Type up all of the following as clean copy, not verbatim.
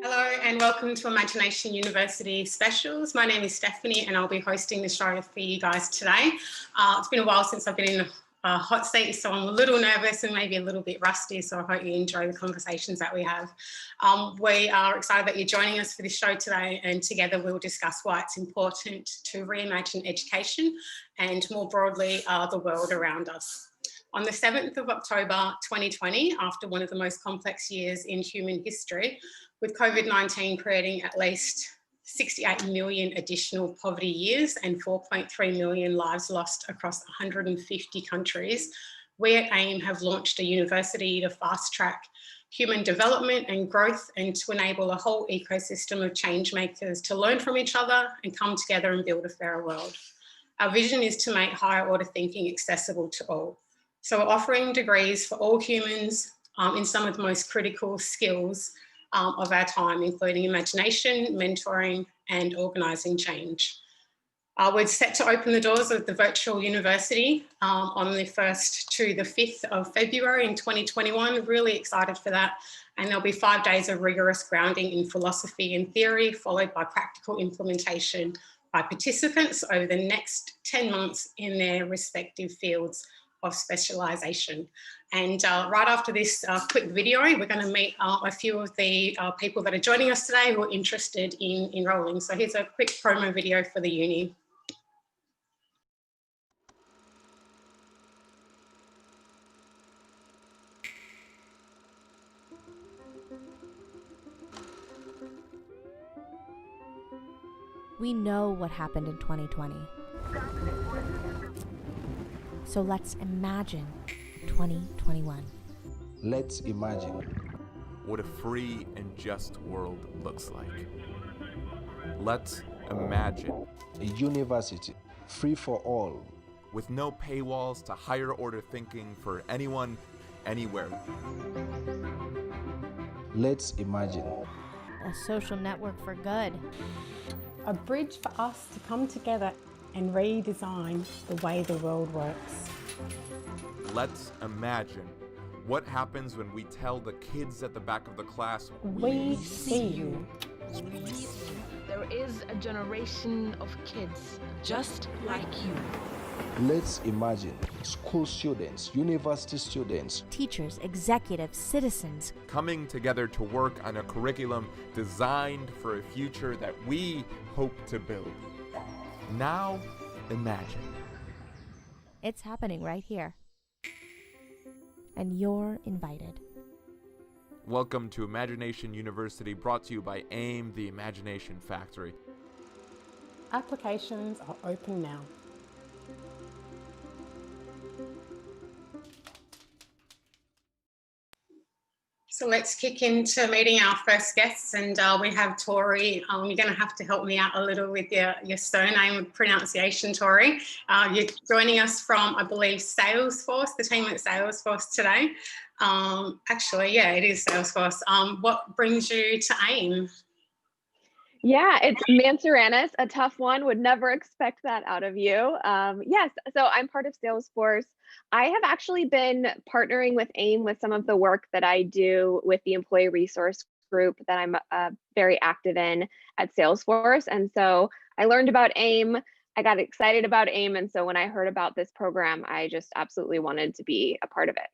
Hello and welcome to Imagination University Specials. My name is Stephanie and I'll be hosting the show for you guys today. It's been a while since I've been in a hot seat, so I'm a little nervous and maybe a little bit rusty, so I hope you enjoy the conversations that we have. We are excited that you're joining us for this show today, and together we'll discuss why it's important to reimagine education and more broadly the world around us. On the 7th of October 2020, after one of the most complex years in human history, with COVID-19 creating at least 68 million additional poverty years and 4.3 million lives lost across 150 countries, we at AIM have launched a university to fast-track human development and growth and to enable a whole ecosystem of change makers to learn from each other and come together and build a fairer world. Our vision is to make higher order thinking accessible to all. So we're offering degrees for all humans in some of the most critical skills of our time, including imagination, mentoring, and organising change. We're set to open the doors of the virtual university on the 1st to the 5th of February in 2021. Really excited for that. And there'll be 5 days of rigorous grounding in philosophy and theory, followed by practical implementation by participants over the next 10 months in their respective fields of specialisation. And right after this quick video, we're going to meet a few of the people that are joining us today who are interested in enrolling. So here's a quick promo video for the uni. We know what happened in 2020. So let's imagine 2021. Let's imagine what a free and just world looks like. Let's imagine a university free for all, with no paywalls to higher order thinking for anyone, anywhere. Let's imagine A social network for good. A bridge for us to come together and redesign the way the world works. Let's imagine what happens when we tell the kids at the back of the class, We see you. There is a generation of kids just like you. Let's imagine school students, university students, Teachers, executives, citizens. coming together to work on a curriculum designed for a future that we hope to build. Now, imagine. It's happening right here. And you're invited. Welcome to Imagination University, brought to you by AIM, the Imagination Factory. Applications are open now. So let's kick into meeting our first guests, and we have Tori. You're going to have to help me out a little with your surname pronunciation, Tori. You're joining us from, I believe, Salesforce, the team at Salesforce today. Actually, yeah, it is Salesforce. What brings you to AIM? Yeah, it's Mansuranis, a tough one. Would never expect that out of you. Yes, so I'm part of Salesforce. I have actually been partnering with AIM with some of the work that I do with the employee resource group that I'm very active in at Salesforce. And so I learned about AIM. I got excited about AIM. And so when I heard about this program, I just absolutely wanted to be a part of it.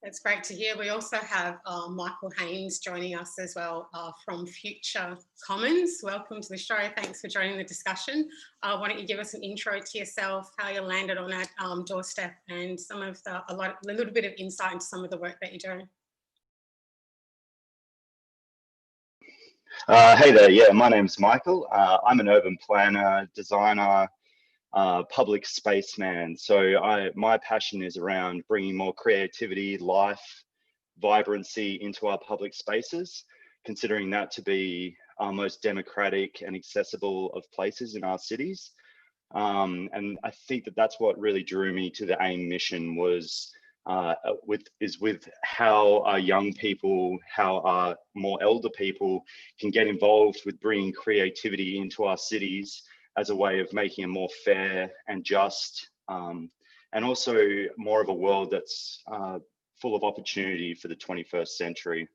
That's great to hear. We also have Michael Haynes joining us as well from Future Commons. Welcome to the show. Thanks for joining the discussion. Why don't you give us an intro to yourself, how you landed on our doorstep, and some of a little bit of insight into some of the work that you're doing. Hey there, yeah, my name's Michael. I'm an urban planner, designer, public spaceman. So my passion is around bringing more creativity, life, vibrancy into our public spaces, considering that to be our most democratic and accessible of places in our cities. And I think that that's what really drew me to the AIM mission was with how our young people, how our more elder people can get involved with bringing creativity into our cities as a way of making a more fair and just, and also more of a world that's full of opportunity for the 21st century.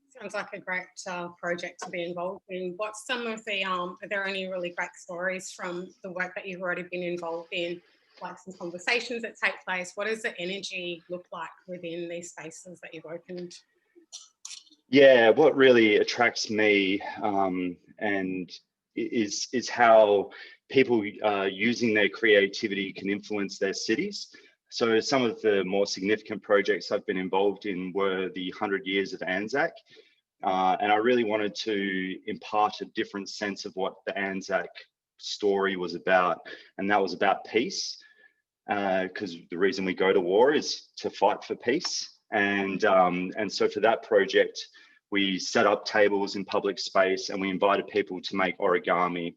Sounds like a great project to be involved in. What's some of the, are there any really great stories from the work that you've already been involved in, like some conversations that take place? What does the energy look like within these spaces that you've opened? Yeah, what really attracts me and is how people using their creativity can influence their cities. So some of the more significant projects I've been involved in were the 100 Years of Anzac. And I really wanted to impart a different sense of what the Anzac story was about. And that was about peace, because the reason we go to war is to fight for peace. And so for that project, we set up tables in public space and we invited people to make origami.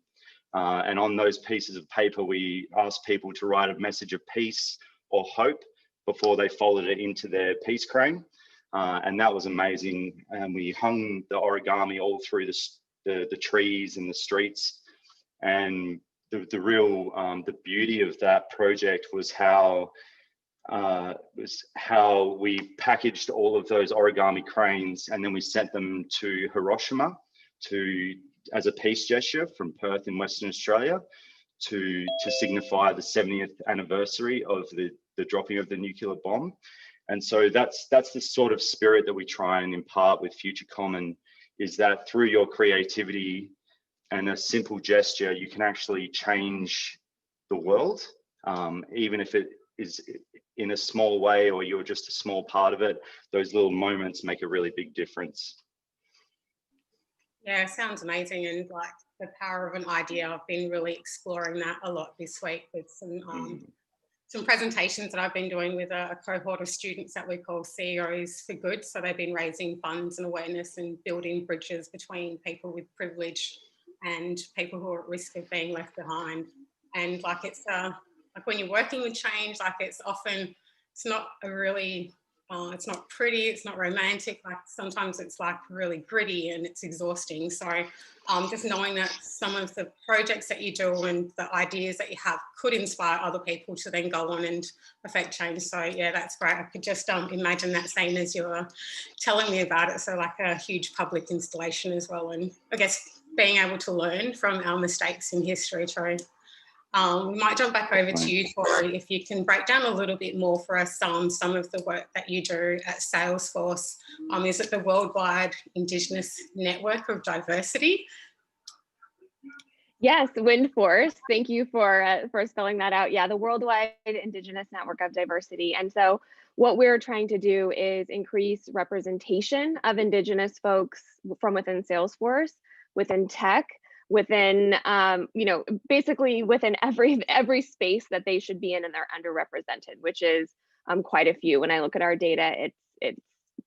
And on those pieces of paper, we asked people to write a message of peace or hope before they folded it into their peace crane. And that was amazing. And we hung the origami all through the the trees and the streets. And the real the beauty of that project was how we packaged all of those origami cranes, and then we sent them to Hiroshima as a peace gesture from Perth in Western Australia to signify the 70th anniversary of the dropping of the nuclear bomb. And so that's the sort of spirit that we try and impart with Future Common, is that through your creativity and a simple gesture, you can actually change the world, even if it is in a small way or you're just a small part of it. Those little moments make a really big difference. Yeah, sounds amazing. And like the power of an idea, I've been really exploring that a lot this week with some presentations that I've been doing with a cohort of students that we call CEOs for Good. So they've been raising funds and awareness and building bridges between people with privilege and people who are at risk of being left behind. And like it's like when you're working with change, like it's not a really it's not pretty, it's not romantic, like sometimes it's like really gritty and it's exhausting. So just knowing that some of the projects that you do and the ideas that you have could inspire other people to then go on and affect change. So yeah, that's great. I could just imagine that same as you were telling me about it. So like a huge public installation as well. And I guess being able to learn from our mistakes in history too. We might jump back over to you, Tori, if you can break down a little bit more for us some of the work that you do at Salesforce. Is it the Worldwide Indigenous Network of Diversity? Yes, WindForce. Thank you for spelling that out. Yeah, the Worldwide Indigenous Network of Diversity. And so what we're trying to do is increase representation of Indigenous folks from within Salesforce, within tech, within basically within every space that they should be in, and they're underrepresented, which is quite a few. When I look at our data, it's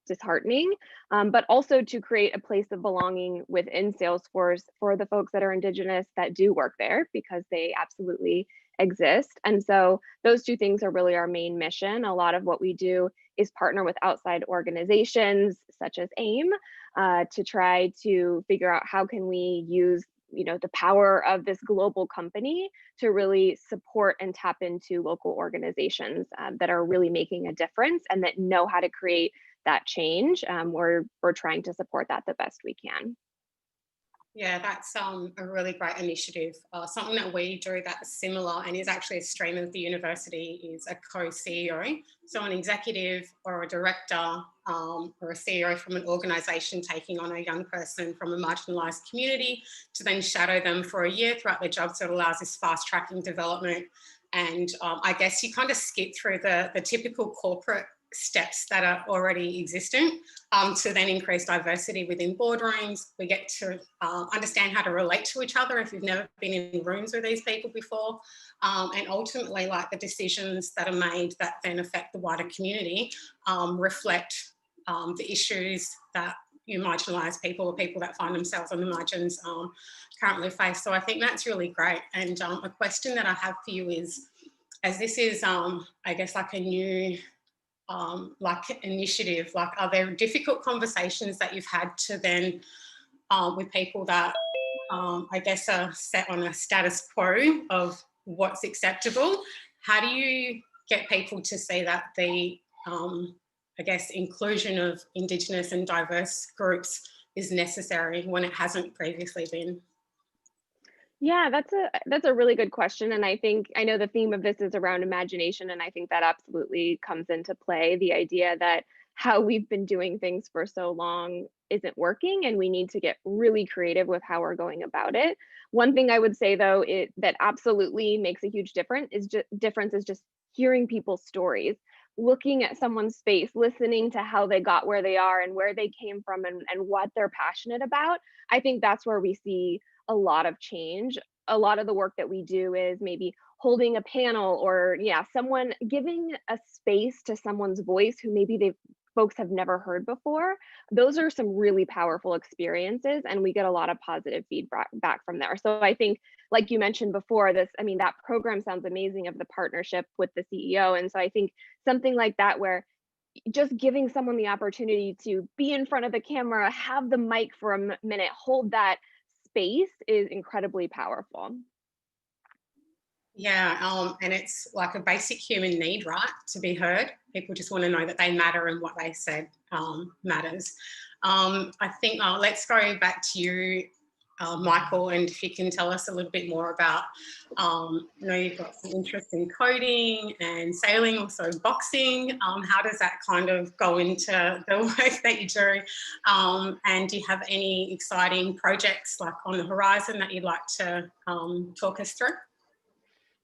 disheartening, but also to create a place of belonging within Salesforce for the folks that are Indigenous that do work there, because they absolutely exist. And so those two things are really our main mission. A lot of what we do is partner with outside organizations such as AIM to try to figure out how can we use the power of this global company to really support and tap into local organizations that are really making a difference and that know how to create that change. We're trying to support that the best we can. Yeah, that's a really great initiative. Something that we do that's similar and is actually a stream of the university is a co-CEO. So an executive or a director or a CEO from an organisation taking on a young person from a marginalised community to then shadow them for a year throughout their job. So it allows this fast-tracking development. And I guess you kind of skip through the typical corporate steps that are already existent to then increase diversity within boardrooms. We get to understand how to relate to each other if you've never been in rooms with these people before. And ultimately, like the decisions that are made that then affect the wider community reflect the issues that marginalised people or people that find themselves on the margins currently face. So I think that's really great. And a question that I have for you is, as this is, I guess, like a new initiative, like are there difficult conversations that you've had to then with people that I guess are set on a status quo of what's acceptable? How do you get people to see that the I guess inclusion of Indigenous and diverse groups is necessary when it hasn't previously been? Yeah, that's a really good question. And I know the theme of this is around imagination, and I think that absolutely comes into play. The idea that how we've been doing things for so long isn't working, and we need to get really creative with how we're going about it. One thing I would say though, that absolutely makes a huge difference is just hearing people's stories, looking at someone's face, listening to how they got where they are and where they came from and what they're passionate about. I think that's where we see a lot of change. A lot of the work that we do is maybe holding a panel or someone giving a space to someone's voice who maybe folks have never heard before. Those are some really powerful experiences, and we get a lot of positive feedback from there. So I think, like you mentioned before, that program sounds amazing, of the partnership with the CEO. And so I think something like that, where just giving someone the opportunity to be in front of the camera, have the mic for a minute, hold that space is incredibly powerful. Yeah, and it's like a basic human need, right? To be heard. People just want to know that they matter and what they said matters. I think let's go back to you, Michael, and if you can tell us a little bit more about, I know you've got some interest in coding and sailing, also boxing. How does that kind of go into the work that you do? And do you have any exciting projects like on the horizon that you'd like to talk us through?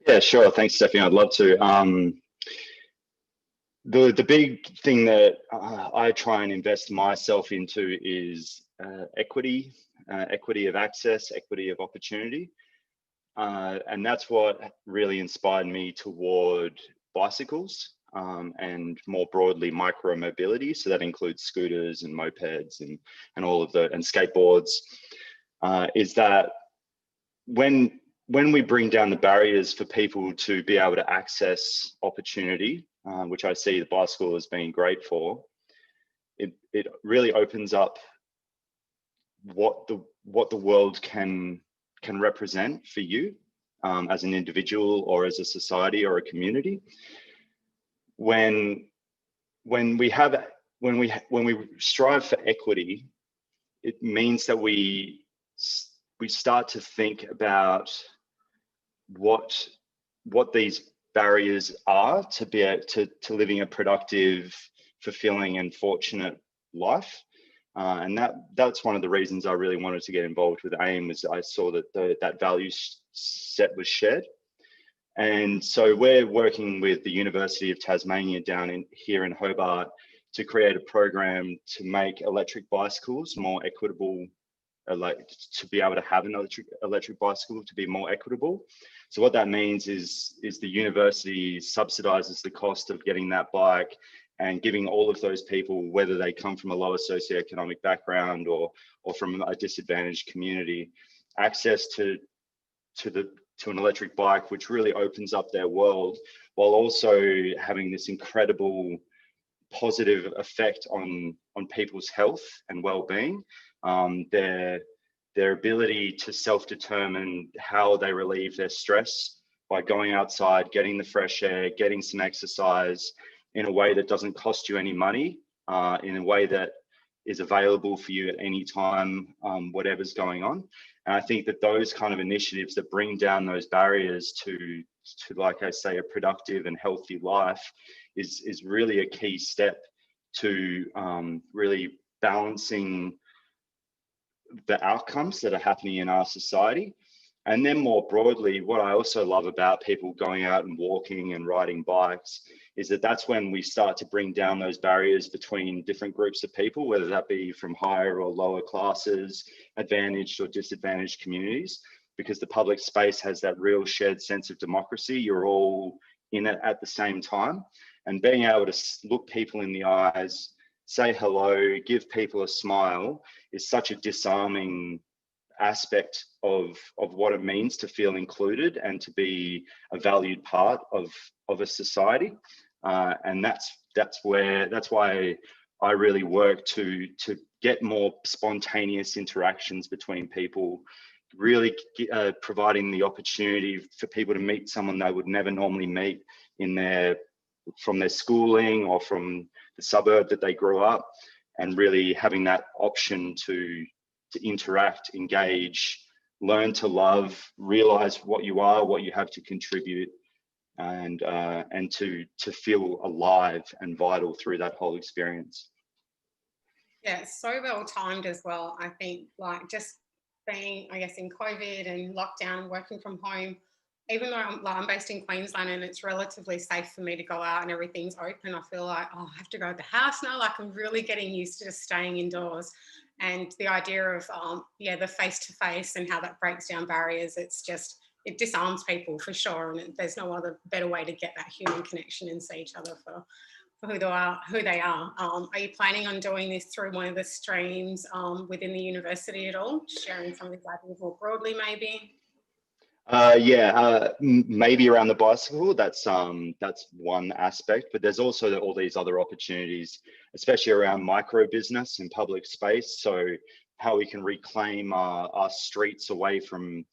Yeah, sure. Thanks, Stephanie. I'd love to. The big thing that I try and invest myself into is equity, equity of access, equity of opportunity. And that's what really inspired me toward bicycles and more broadly micro mobility. So that includes scooters and mopeds and all of the, and skateboards, is that when we bring down the barriers for people to be able to access opportunity, which I see the bicycle as being great for, it really opens up what the world can represent for you as an individual or as a society or a community. When we strive for equity, it means that we start to think about what these barriers are to be to living a productive, fulfilling and fortunate life. And that's one of the reasons I really wanted to get involved with AIM, was I saw that that value set was shared. And so we're working with the University of Tasmania down here in Hobart to create a program to make electric bicycles more equitable, like to be able to have an electric bicycle to be more equitable. So what that means is the university subsidizes the cost of getting that bike and giving all of those people, whether they come from a lower socioeconomic background or from a disadvantaged community, access to an electric bike, which really opens up their world, while also having this incredible positive effect on people's health and well-being. Their ability to self-determine how they relieve their stress by going outside, getting the fresh air, getting some exercise in a way that doesn't cost you any money, in a way that is available for you at any time, whatever's going on. And I think that those kind of initiatives that bring down those barriers to like I say, a productive and healthy life is really a key step to really balancing the outcomes that are happening in our society. And then more broadly, what I also love about people going out and walking and riding bikes is that that's when we start to bring down those barriers between different groups of people, whether that be from higher or lower classes, advantaged or disadvantaged communities, because the public space has that real shared sense of democracy. You're all in it at the same time. And being able to look people in the eyes, say hello, give people a smile is such a disarming aspect of what it means to feel included and to be a valued part of a society. And that's why I really work to get more spontaneous interactions between people, really providing the opportunity for people to meet someone they would never normally meet from their schooling or from the suburb that they grew up, and really having that option to interact, engage, learn to love, realize what you are, what you have to contribute, and to feel alive and vital through that whole experience. Yeah, it's so well timed as well. I think like just being, I guess, in COVID and lockdown and working from home, even though I'm based in Queensland and it's relatively safe for me to go out and everything's open, I feel like, oh, I have to go to the house now. Like I'm really getting used to just staying indoors. And the idea of, the face-to-face and how that breaks down barriers, it disarms people for sure. And there's no other better way to get that human connection and see each other for who they are. Are you planning on doing this through one of the streams within the university at all? Sharing some of these ideas more broadly, maybe? Maybe around the bicycle, that's one aspect, but there's also all these other opportunities, especially around micro business and public space. So how we can reclaim our streets away from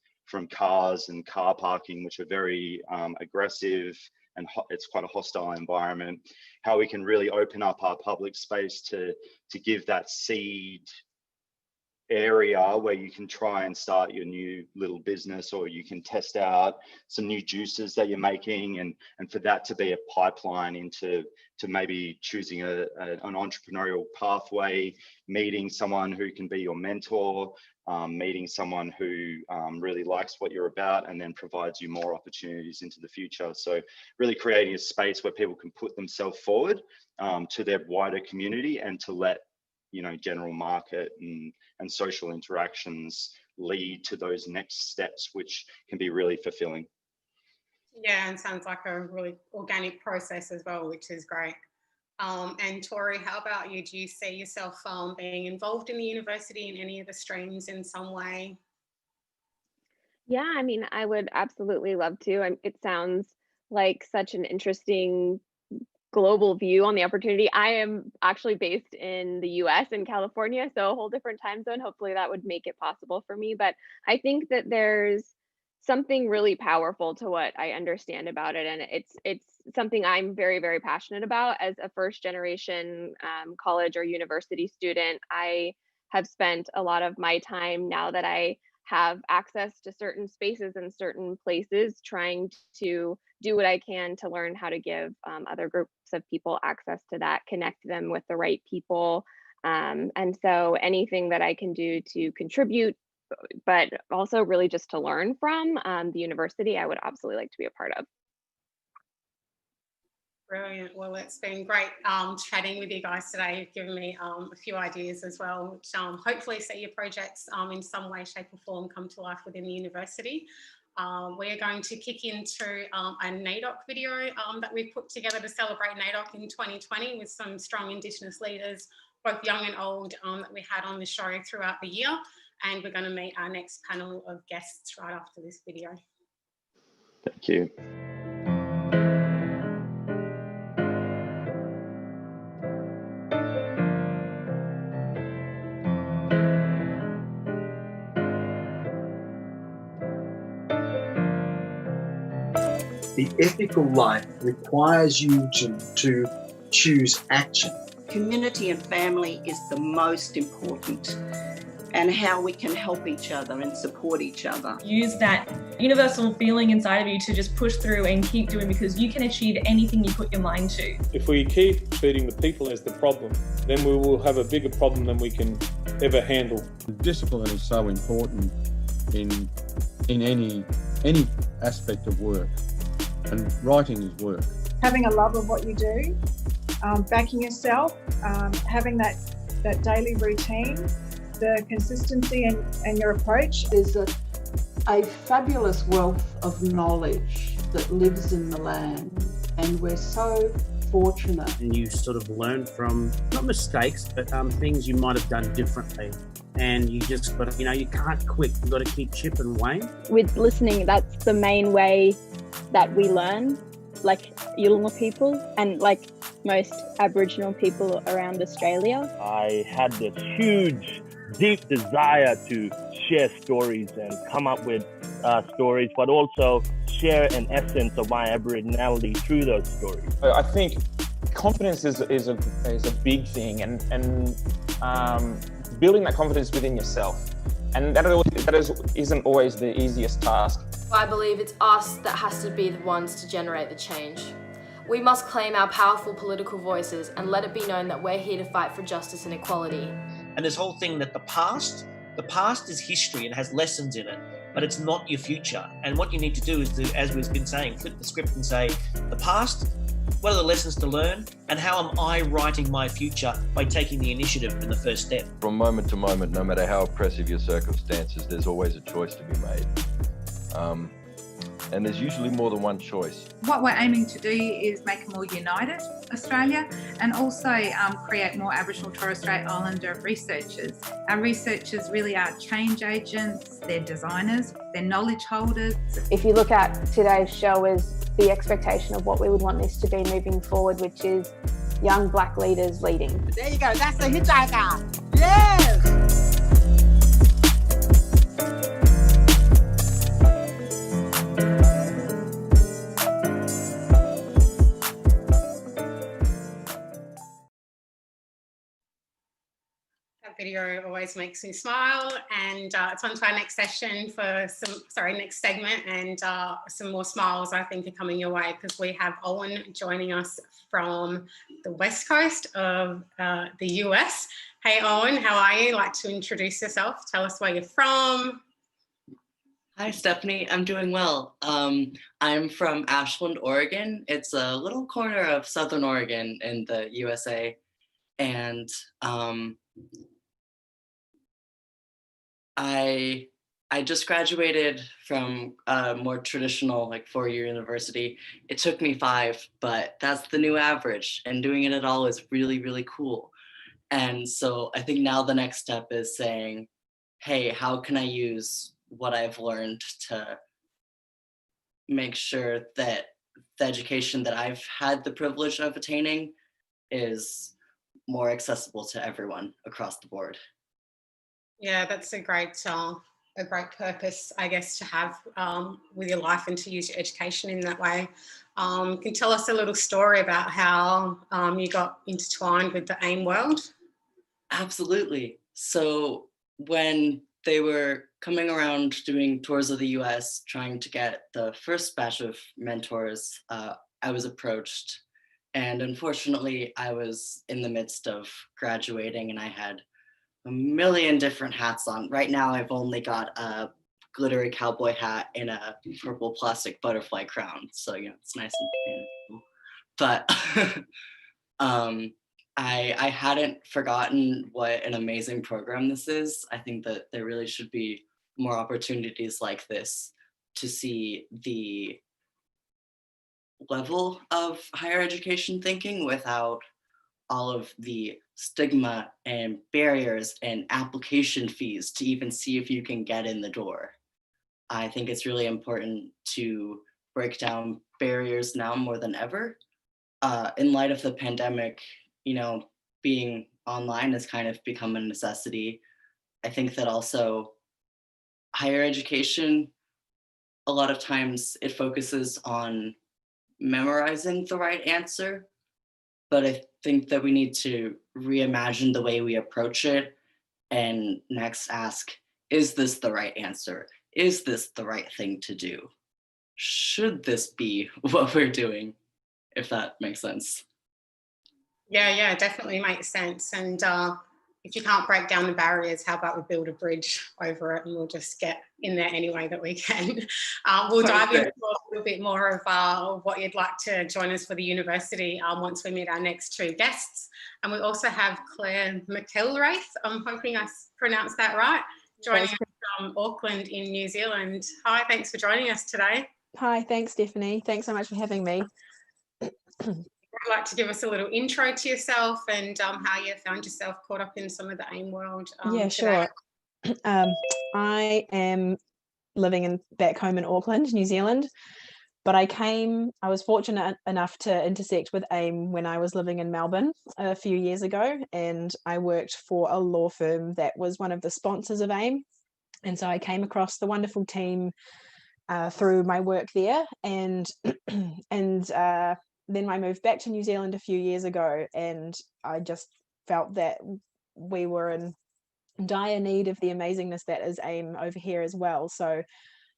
cars and car parking, which are very aggressive, and it's quite a hostile environment. How we can really open up our public space to give that seed area where you can try and start your new little business, or you can test out some new juices that you're making, and for that to be a pipeline into maybe choosing an entrepreneurial pathway, meeting someone who can be your mentor, meeting someone who really likes what you're about, and then provides you more opportunities into the future. So really creating a space where people can put themselves forward to their wider community, and to let general market and social interactions lead to those next steps, which can be really fulfilling. Yeah, and sounds like a really organic process as well, which is great. And Tori, how about you? Do you see yourself being involved in the university in any of the streams in some way? Yeah, I mean, I would absolutely love to. It sounds like such an interesting global view on the opportunity. I am actually based in the US, in California, so a whole different time zone. Hopefully that would make it possible for me. But I think that there's something really powerful to what I understand about it. And it's something I'm very, very passionate about. As a first generation college or university student, I have spent a lot of my time, now that I have access to certain spaces and certain places, trying to do what I can to learn how to give other groups of people access to that, connect them with the right people. And so anything that I can do to contribute, but also really just to learn from the university, I would absolutely like to be a part of. Brilliant. Well, it's been great chatting with you guys today. You've given me a few ideas as well, which hopefully see your projects in some way, shape or form come to life within the university. We're going to kick into a NAIDOC video that we've put together to celebrate NAIDOC in 2020 with some strong Indigenous leaders, both young and old, that we had on the show throughout the year. And we're going to meet our next panel of guests right after this video. Thank you. The ethical life requires you to choose action. Community and family is the most important, and how we can help each other and support each other. Use that universal feeling inside of you to just push through and keep doing, because you can achieve anything you put your mind to. If we keep treating the people as the problem, then we will have a bigger problem than we can ever handle. Discipline is so important in any aspect of work, and writing is work. Having a love of what you do, backing yourself, having that daily routine, the consistency and your approach. There's a fabulous wealth of knowledge that lives in the land, and we're so fortunate. And you sort of learn from, not mistakes, but things you might have done differently. And you just got to, you can't quit. You've got to keep chipping away. With listening, that's the main way that we learn, like Yolngu people and like most Aboriginal people around Australia. I had this huge, deep desire to share stories and come up with stories, but also share an essence of my Aboriginality through those stories. I think confidence is a big thing, and building that confidence within yourself, and that isn't always the easiest task. I believe it's us that has to be the ones to generate the change. We must claim our powerful political voices and let it be known that we're here to fight for justice and equality. And this whole thing that the past is history and has lessons in it, but it's not your future. And what you need to do is to, as we've been saying, flip the script and say, the past, what are the lessons to learn? And how am I writing my future by taking the initiative in the first step? From moment to moment, no matter how oppressive your circumstances, there's always a choice to be made. And there's usually more than one choice. What we're aiming to do is make a more united Australia, and also create more Aboriginal Torres Strait Islander researchers. Our researchers really are change agents, they're designers, they're knowledge holders. If you look at today's show as the expectation of what we would want this to be moving forward, which is young Black leaders leading. There you go, that's the hitchhiker. Yes! That video always makes me smile, and it's on to our next session for next segment, and some more smiles I think are coming your way because we have Owen joining us from the West Coast of the US. Hey Owen, how are you? Like to introduce yourself, tell us where you're from. Hi Stephanie, I'm doing well. I'm from Ashland, Oregon. It's a little corner of Southern Oregon in the USA. And I just graduated from a more traditional like 4-year university. It took me 5, but that's the new average, and doing it at all is really, really cool. And so I think now the next step is saying, hey, how can I use what I've learned to make sure that the education that I've had the privilege of attaining is more accessible to everyone across the board. Yeah, that's a great purpose, I guess, to have with your life and to use your education in that way. Can you tell us a little story about how you got intertwined with the AIM world? Absolutely. So when they were coming around doing tours of the US, trying to get the first batch of mentors, I was approached. And unfortunately, I was in the midst of graduating and I had a million different hats on. Right now, I've only got a glittery cowboy hat and a purple plastic butterfly crown. So, you know, it's nice and cool. But I hadn't forgotten what an amazing program this is. I think that there really should be more opportunities like this to see the level of higher education thinking without all of the stigma and barriers and application fees to even see if you can get in the door. I think it's really important to break down barriers now more than ever. In light of the pandemic, you know, being online has kind of become a necessity. I think that also higher education, a lot of times it focuses on memorizing the right answer, but I think that we need to reimagine the way we approach it and next ask, is this the right answer? Is this the right thing to do? Should this be what we're doing? If that makes sense. Yeah, definitely makes sense. And if you can't break down the barriers, how about we build a bridge over it and we'll just get in there any way that we can. We'll dive into a little bit more of what you'd like to join us for the university once we meet our next 2 guests. And we also have Claire McElraith, I'm hoping I pronounced that right, joining us from Auckland in New Zealand. Hi, thanks for joining us today. Hi, thanks Stephanie. Thanks so much for having me. Would you like to give us a little intro to yourself and how you found yourself caught up in some of the AIM world Yeah, today? sure. I am living back home in Auckland, New Zealand, but I was fortunate enough to intersect with AIM when I was living in Melbourne a few years ago, and I worked for a law firm that was one of the sponsors of AIM. And so I came across the wonderful team through my work there, and then I moved back to New Zealand a few years ago, and I just felt that we were in dire need of the amazingness that is AIM over here as well. So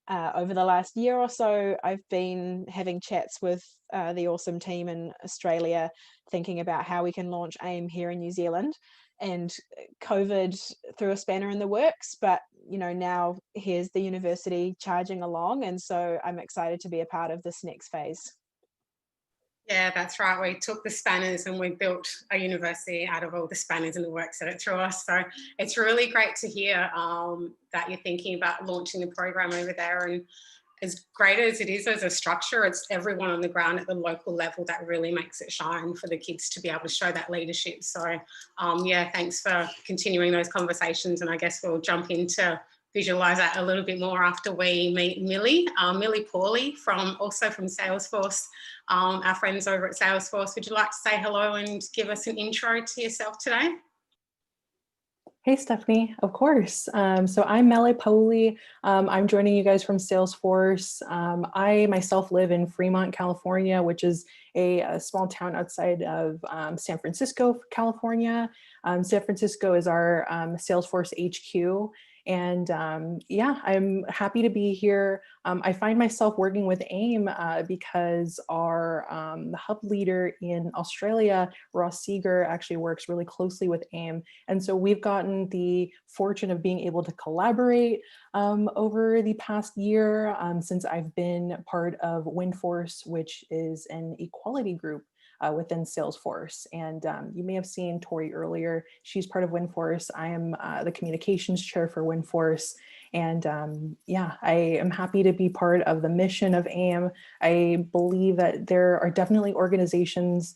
over the last year or so, I've been having chats with the awesome team in Australia, thinking about how we can launch AIM here in New Zealand. And COVID threw a spanner in the works, but you know, now here's the university charging along, and so I'm excited to be a part of this next phase. Yeah, that's right. We took the spanners and we built a university out of all the spanners in the works that it threw us. So it's really great to hear that you're thinking about launching the program over there. And as great as it is as a structure, it's everyone on the ground at the local level that really makes it shine for the kids to be able to show that leadership. So yeah, thanks for continuing those conversations. And I guess we'll jump into visualize that a little bit more after we meet Millie Pawley also from Salesforce, our friends over at Salesforce. Would you like to say hello and give us an intro to yourself today? Hey, Stephanie, of course. So I'm Mele Pauli. I'm joining you guys from Salesforce. I myself live in Fremont, California, which is a small town outside of San Francisco, California. San Francisco is our Salesforce HQ. And yeah, I'm happy to be here. I find myself working with AIM because our hub leader in Australia, Ross Seeger, actually works really closely with AIM. And so we've gotten the fortune of being able to collaborate over the past year since I've been part of WindForce, which is an equality group within Salesforce. And you may have seen Tori earlier. She's part of WindForce. I am the communications chair for WindForce. And yeah, I am happy to be part of the mission of AIM. I believe that there are definitely organizations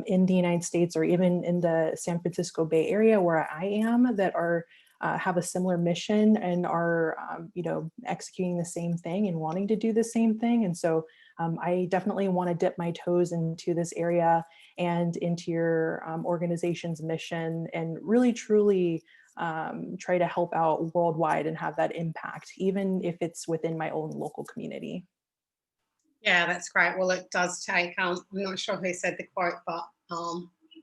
in the United States or even in the San Francisco Bay Area where I am that are have a similar mission and are you know, executing the same thing and wanting to do the same thing. And so I definitely want to dip my toes into this area and into your organization's mission and really truly try to help out worldwide and have that impact, even if it's within my own local community. Yeah, that's great. Well, it does take, I'm not sure who said the quote, but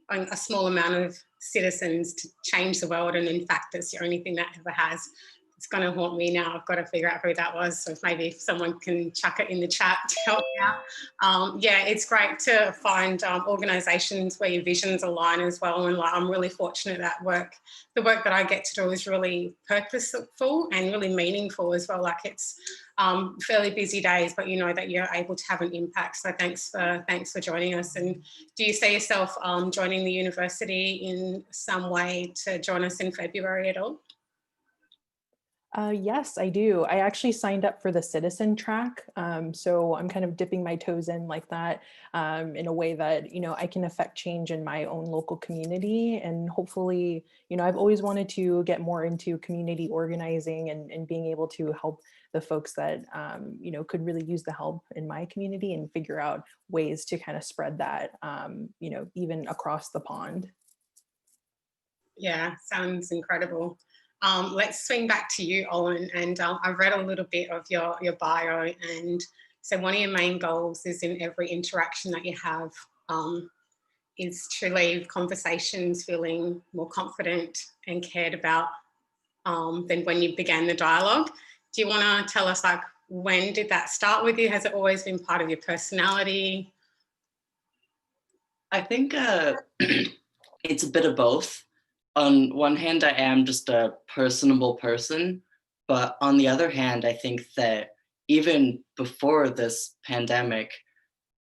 a small amount of citizens to change the world. And in fact, it's the only thing that ever has. It's going to haunt me now. I've got to figure out who that was. So maybe if someone can chuck it in the chat to help me out. Yeah, it's great to find organisations where your visions align as well. And like, I'm really fortunate that the work that I get to do is really purposeful and really meaningful as well. Like it's fairly busy days, but you know that you're able to have an impact. So thanks for joining us. And do you see yourself joining the university in some way to join us in February at all? Yes, I do. I actually signed up for the citizen track. So I'm kind of dipping my toes in like that in a way that, you know, I can affect change in my own local community. And hopefully, you know, I've always wanted to get more into community organizing and being able to help the folks that, you know, could really use the help in my community and figure out ways to kind of spread that, you know, even across the pond. Yeah, sounds incredible. Let's swing back to you, Owen, and I've read a little bit of your bio, and so one of your main goals is in every interaction that you have is to leave conversations feeling more confident and cared about than when you began the dialogue. Do you want to tell us, like, when did that start with you? Has it always been part of your personality? I think it's a bit of both. On one hand, I am just a personable person, but on the other hand, I think that even before this pandemic,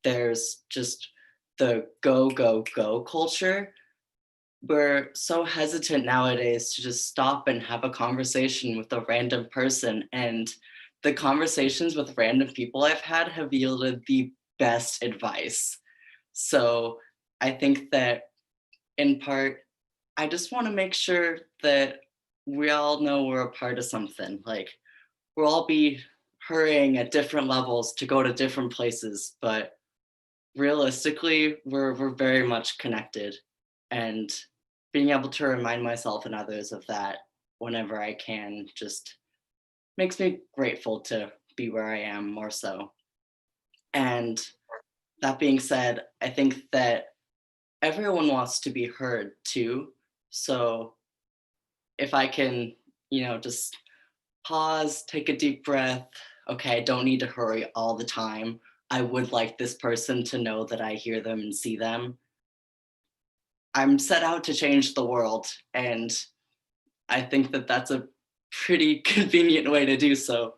there's just the go, go, go culture. We're so hesitant nowadays to just stop and have a conversation with a random person. And the conversations with random people I've had have yielded the best advice. So I think that in part, I just want to make sure that we all know we're a part of something. Like, we'll all be hurrying at different levels to go to different places, but realistically, we're very much connected. And being able to remind myself and others of that whenever I can just makes me grateful to be where I am more so. And that being said, I think that everyone wants to be heard too. So if I can, you know, just pause, take a deep breath. Okay, I don't need to hurry all the time. I would like this person to know that I hear them and see them. I'm set out to change the world, and I think that that's a pretty convenient way to do so.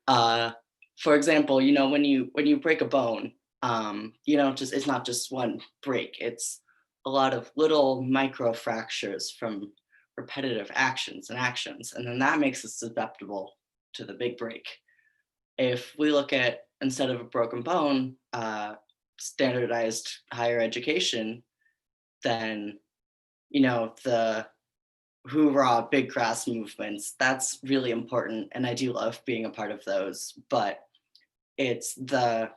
For example, you know, when you break a bone, you know, it's not just one break. It's a lot of little micro fractures from repetitive actions, and then that makes us susceptible to the big break. If we look at, instead of a broken bone, standardized higher education, then, you know, the hoorah big grass movements, that's really important, and I do love being a part of those. But it's the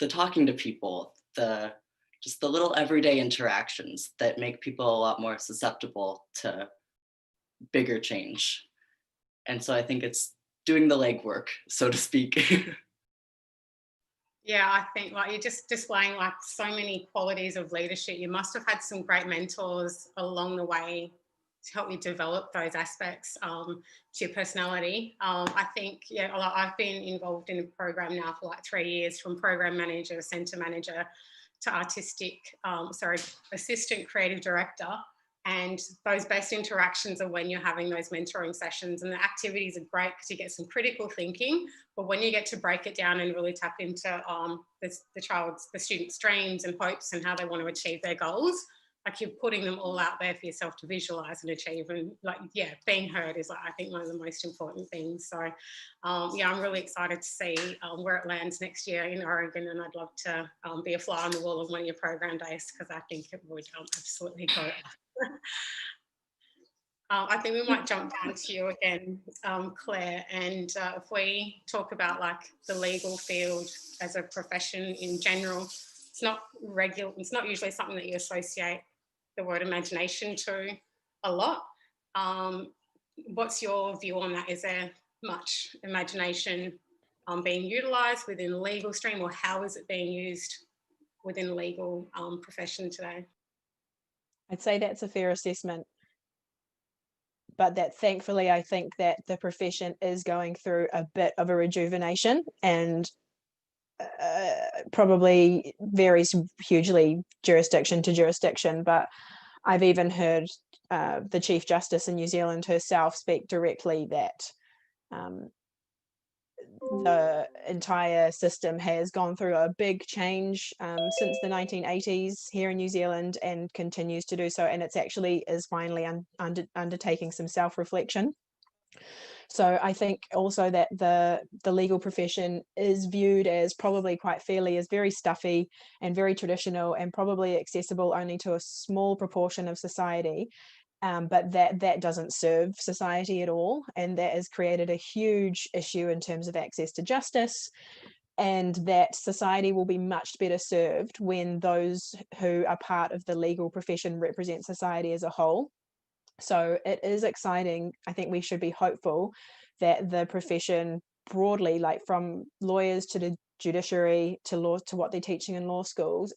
talking to people, the just the little everyday interactions that make people a lot more susceptible to bigger change. And so I think it's doing the legwork, so to speak. Yeah, I think like you're just displaying like so many qualities of leadership. You must have had some great mentors along the way to help you develop those aspects to your personality. I think, yeah, I've been involved in a program now for like 3 years, from program manager, centre manager to assistant creative director. And those best interactions are when you're having those mentoring sessions, and the activities are great because you get some critical thinking, but when you get to break it down and really tap into the student's dreams and hopes and how they want to achieve their goals, like you're putting them all out there for yourself to visualize and achieve. And like, yeah, being heard is like, I think one of the most important things. So yeah, I'm really excited to see where it lands next year in Oregon, and I'd love to be a fly on the wall of one of your program days, because I think it would absolutely go. I think we might jump down to you again, Claire, and if we talk about like the legal field as a profession in general, it's not usually something that you associate the word imagination to a lot. What's your view on that? Is there much imagination being utilised within the legal stream, or how is it being used within the legal profession today? I'd say that's a fair assessment, but that thankfully I think that the profession is going through a bit of a rejuvenation, and probably varies hugely jurisdiction to jurisdiction, but I've even heard the Chief Justice in New Zealand herself speak directly that the entire system has gone through a big change since the 1980s here in New Zealand, and continues to do so, and it's actually is finally undertaking some self-reflection. So I think also that the legal profession is viewed as probably quite fairly as very stuffy and very traditional, and probably accessible only to a small proportion of society. But that doesn't serve society at all, and that has created a huge issue in terms of access to justice, and that society will be much better served when those who are part of the legal profession represent society as a whole. So it is exciting. I think we should be hopeful that the profession broadly, like from lawyers to the judiciary to law, to what they're teaching in law schools,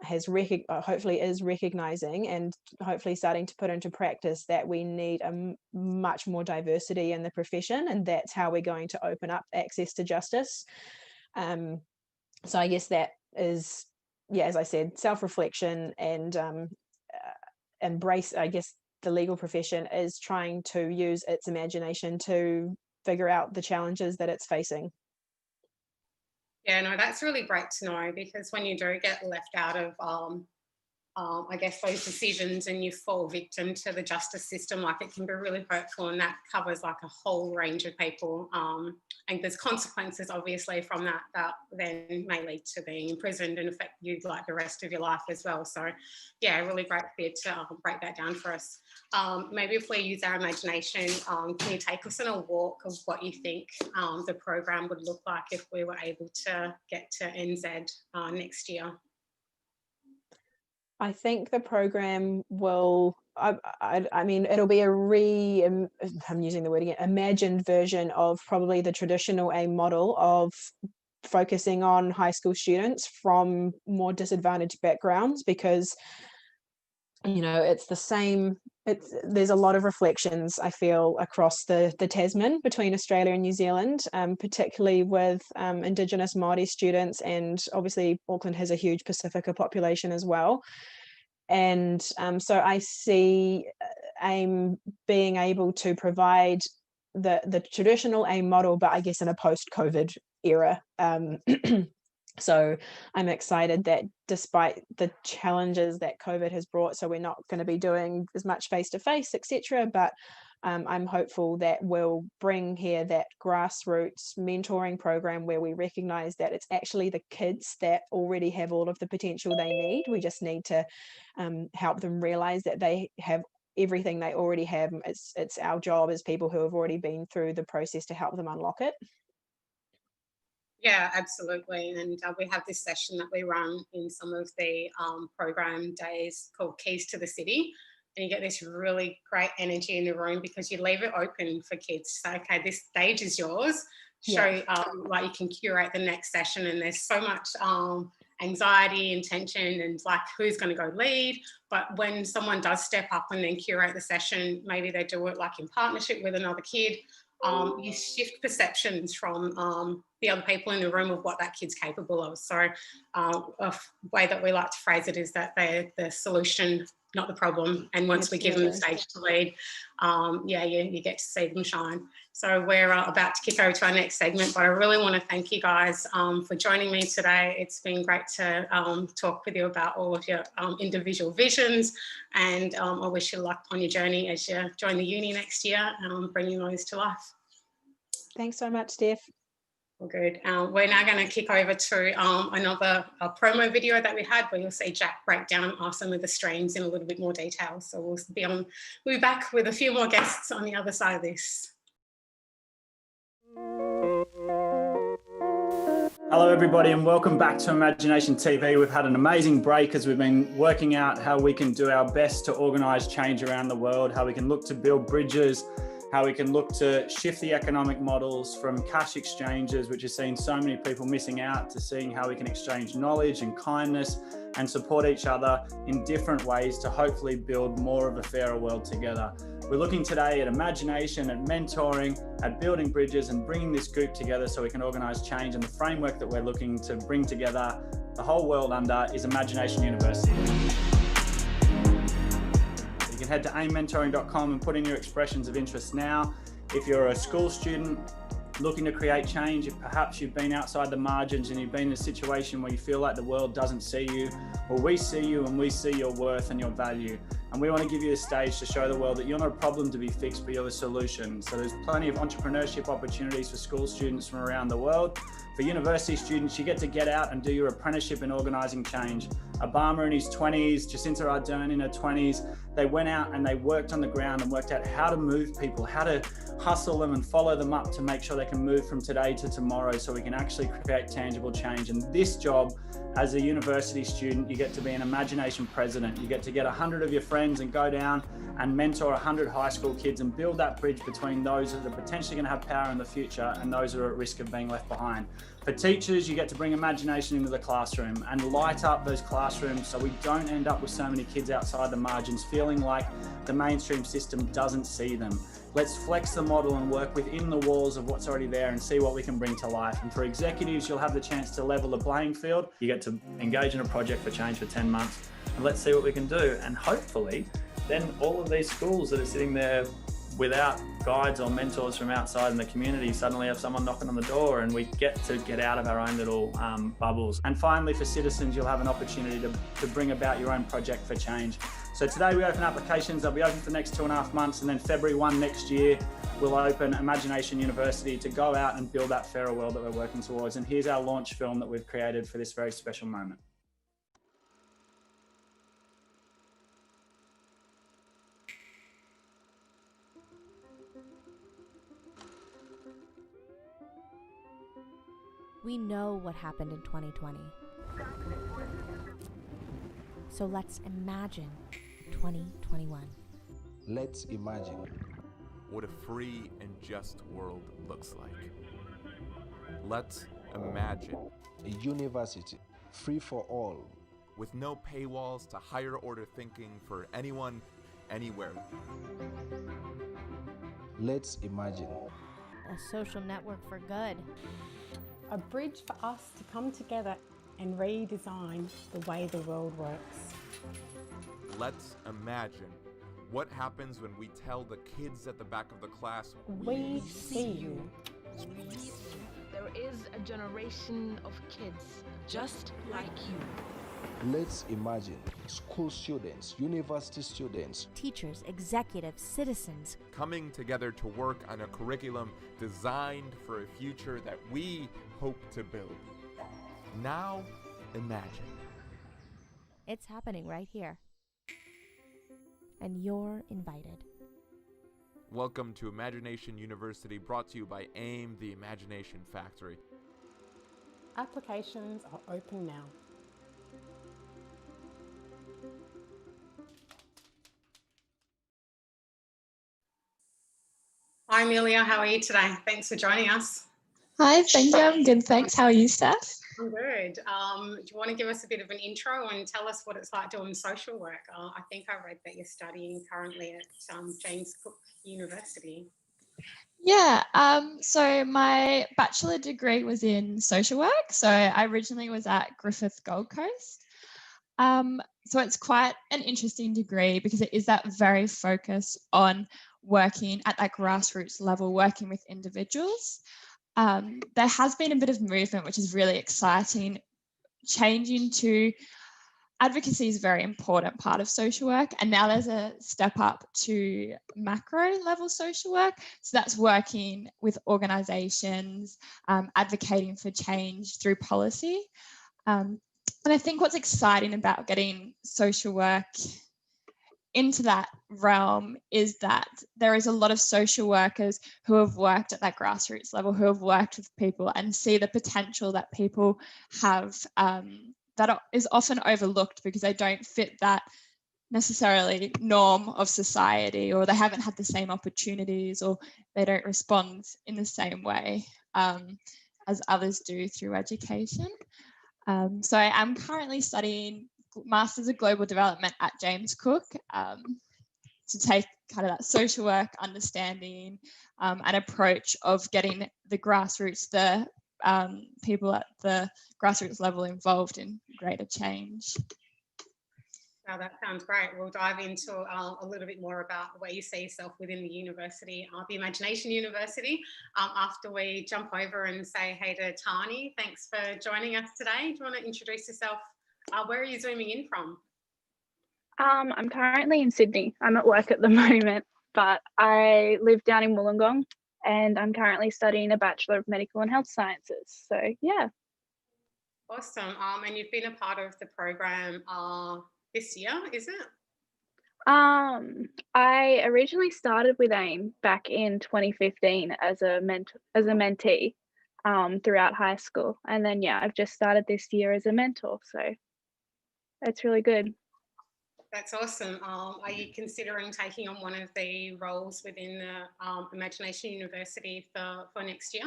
hopefully is recognizing and hopefully starting to put into practice that we need a much more diversity in the profession, and that's how we're going to open up access to justice. So I guess that is, yeah, as I said, self-reflection and embrace. I guess the legal profession is trying to use its imagination to figure out the challenges that it's facing. Yeah, no, that's really great to know, because when you do get left out of, I guess, those decisions and you fall victim to the justice system, like it can be really hurtful, and that covers like a whole range of people. And there's consequences, obviously, from that then may lead to being imprisoned and affect you like the rest of your life as well. So, yeah, really great for you to break that down for us. Maybe if we use our imagination, can you take us on a walk of what you think the program would look like if we were able to get to NZ next year? I think the program will, I mean, it'll be I'm using the word again, imagined version of probably the traditional AIM model of focusing on high school students from more disadvantaged backgrounds, because, you know, it's the same. There's a lot of reflections, I feel, across the Tasman between Australia and New Zealand, particularly with Indigenous Māori students, and obviously Auckland has a huge Pacifica population as well. And so I see AIM being able to provide the traditional AIM model, but I guess in a post-COVID era. So I'm excited that despite the challenges that COVID has brought, so we're not going to be doing as much face-to-face, etc., but I'm hopeful that we'll bring here that grassroots mentoring program where we recognise that it's actually the kids that already have all of the potential they need. We just need to help them realise that they have everything they already have. It's our job as people who have already been through the process to help them unlock it. Yeah, absolutely. And we have this session that we run in some of the program days called Keys to the City. And you get this really great energy in the room because you leave it open for kids to say, okay, this stage is yours. Show like you can curate the next session, and there's so much anxiety and tension and like who's going to go lead. But when someone does step up and then curate the session, maybe they do it like in partnership with another kid, you shift perceptions from the other people in the room of what that kid's capable of. So a way that we like to phrase it is that they're the solution, not the problem. And once we give them the stage to lead, you get to see them shine. So we're about to kick over to our next segment, but I really want to thank you guys for joining me today. It's been great to talk with you about all of your individual visions, and I wish you luck on your journey as you join the uni next year, bringing those to life. Thanks so much, Steph. Well, good. We're now going to kick over to another promo video that we had where you'll see Jack break down some of the streams in a little bit more detail. So we'll be back with a few more guests on the other side of this. Hello everybody and welcome back to IMAGI-NATION TV. We've had an amazing break as we've been working out how we can do our best to organise change around the world, how we can look to build bridges, how we can look to shift the economic models from cash exchanges, which has seen so many people missing out, to seeing how we can exchange knowledge and kindness and support each other in different ways to hopefully build more of a fairer world together. We're looking today at imagination, at mentoring, at building bridges and bringing this group together so we can organise change. And the framework that we're looking to bring together the whole world under is IMAGI-NATION University. You can head to aimmentoring.com and put in your expressions of interest now. If you're a school student looking to create change, if perhaps you've been outside the margins and you've been in a situation where you feel like the world doesn't see you, well, we see you and we see your worth and your value. And we want to give you a stage to show the world that you're not a problem to be fixed, but you're the solution. So there's plenty of entrepreneurship opportunities for school students from around the world. For university students, you get to get out and do your apprenticeship in organising change. Obama in his 20s, Jacinta Ardern in her 20s, they went out and they worked on the ground and worked out how to move people, how to hustle them and follow them up to make sure they can move from today to tomorrow so we can actually create tangible change. And this job, as a university student, you get to be an imagination president. You get to get 100 of your friends and go down and mentor 100 high school kids and build that bridge between those that are potentially going to have power in the future and those who are at risk of being left behind. For teachers, you get to bring imagination into the classroom and light up those classrooms so we don't end up with so many kids outside the margins feeling like the mainstream system doesn't see them. Let's flex the model and work within the walls of what's already there and see what we can bring to life. And for executives, you'll have the chance to level the playing field. You get to engage in a project for change for 10 months and let's see what we can do. And hopefully then all of these schools that are sitting there without guides or mentors from outside in the community suddenly have someone knocking on the door and we get to get out of our own little bubbles. And finally, for citizens, you'll have an opportunity to bring about your own project for change. So today we open applications, they'll be open for the next 2.5 months, and then February 1 next year, we'll open IMAGI-NATION University to go out and build that fairer world that we're working towards. And here's our launch film that we've created for this very special moment. We know what happened in 2020. So let's imagine 2021. Let's imagine what a free and just world looks like. Let's imagine a university free for all, with no paywalls to higher order thinking for anyone, anywhere. Let's imagine a social network for good. A bridge for us to come together and redesign the way the world works. Let's imagine what happens when we tell the kids at the back of the class, we see you. There is a generation of kids just like you. Let's imagine school students, university students, teachers, executives, citizens coming together to work on a curriculum designed for a future that we hope to build. Now, imagine. It's happening right here. And you're invited. Welcome to IMAGI-NATION University, brought to you by AIM, the Imagination Factory. Applications are open now. Hi Amelia, how are you today? Thanks for joining us. Hi, thank you. I'm good, thanks. How are you, Steph? I'm good. Do you want to give us a bit of an intro and tell us what it's like doing social work? I think I read that you're studying currently at James Cook University. Yeah, so my bachelor degree was in social work. So I originally was at Griffith Gold Coast. So it's quite an interesting degree because it is that very focus on working at that grassroots level, working with individuals. There has been a bit of movement, which is really exciting, changing to advocacy is a very important part of social work. And now there's a step up to macro level social work. So that's working with organisations, advocating for change through policy. And I think what's exciting about getting social work into that realm is that there is a lot of social workers who have worked at that grassroots level, who have worked with people and see the potential that people have that is often overlooked because they don't fit that necessarily norm of society, or they haven't had the same opportunities, or they don't respond in the same way as others do through education. So I am currently studying Masters of Global Development at James Cook to take kind of that social work understanding and approach of getting the grassroots, the people at the grassroots level involved in greater change. Oh, that sounds great. We'll dive into a little bit more about where you see yourself within the university, the Imagination University, after we jump over and say hey to Tani. Thanks for joining us today. Do you want to introduce yourself? Where are you zooming in from? I'm currently in Sydney. I'm at work at the moment, but I live down in Wollongong and I'm currently studying a Bachelor of Medical and Health Sciences. So yeah. Awesome. And you've been a part of the program this year, is it? I originally started with AIM back in 2015 as a mentee throughout high school, and then yeah, I've just started this year as a mentor. So it's really good. That's awesome. Are you considering taking on one of the roles within the Imagination University for next year?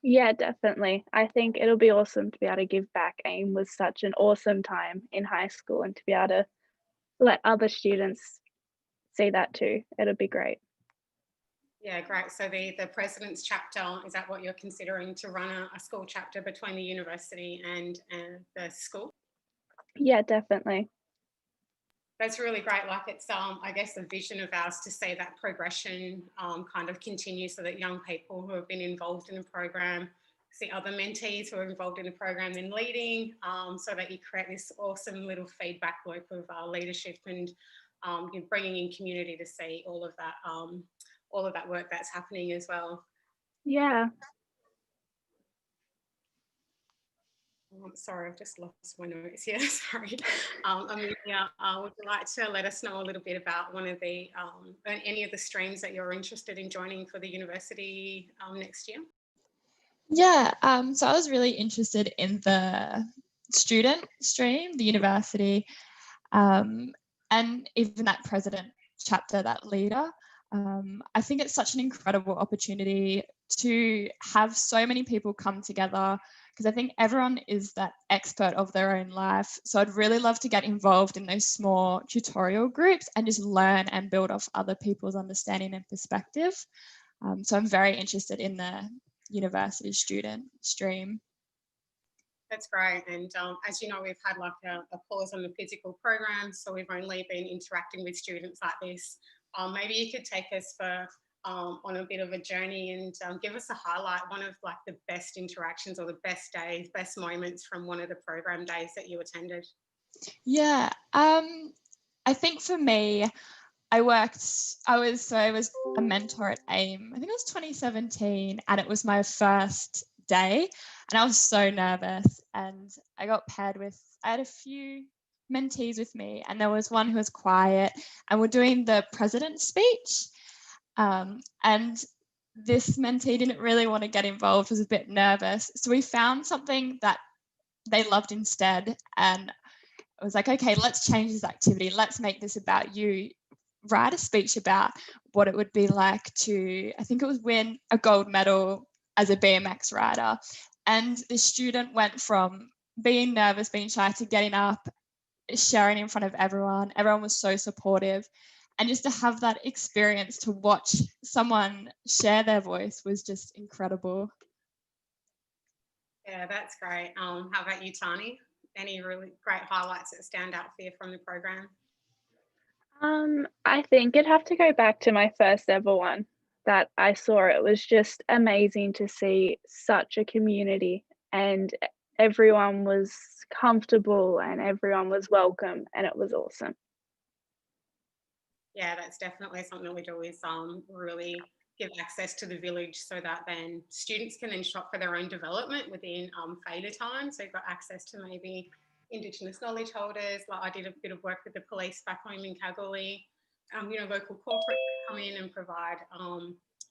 Yeah, definitely. I think it'll be awesome to be able to give back. AIM was such an awesome time in high school, and to be able to let other students see that too. It'll be great. Yeah, great. So the President's Chapter, is that what you're considering, to run a school chapter between the university and the school? Yeah, definitely. That's really great. Like it's, I guess, a vision of ours to see that progression kind of continue, so that young people who have been involved in the program see other mentees who are involved in the program then leading, so that you create this awesome little feedback loop of leadership and you're bringing in community to see all of that work that's happening as well. Yeah. Sorry, I've just lost my notes here. Sorry. Amelia, would you like to let us know a little bit about one of the any of the streams that you're interested in joining for the university next year? Yeah, so I was really interested in the student stream, the university, and even that president chapter, that leader. I think it's such an incredible opportunity to have so many people come together, because I think everyone is that expert of their own life. So I'd really love to get involved in those small tutorial groups and just learn and build off other people's understanding and perspective. So I'm very interested in the university student stream. That's great. And as you know, we've had like a pause on the physical program, so we've only been interacting with students like this. Maybe you could take us on a bit of a journey and give us a highlight, one of like the best interactions or the best days, best moments from one of the program days that you attended. Yeah, I think for me, I was a mentor at AIM. I think it was 2017, and it was my first day, and I was so nervous. And I got paired with, I had a few mentees with me, and there was one who was quiet, and we're doing the president's speech. And this mentee didn't really want to get involved, was a bit nervous. So we found something that they loved instead. And I was like, okay, let's change this activity. Let's make this about you. Write a speech about what it would be like to, I think it was win a gold medal as a BMX rider. And the student went from being nervous, being shy, to getting up, sharing in front of everyone. Everyone was so supportive. And just to have that experience to watch someone share their voice was just incredible. Yeah, that's great. How about you, Tani? Any really great highlights that stand out for you from the program? I think it'd have to go back to my first ever one that I saw. It was just amazing to see such a community, and everyone was comfortable and everyone was welcome, and it was awesome. Yeah, that's definitely something we do is really give access to the village so that then students can then shop for their own development within failure time. So you've got access to maybe Indigenous knowledge holders. Like I did a bit of work with the police back home in Kalgoorlie. Local corporate come in and provide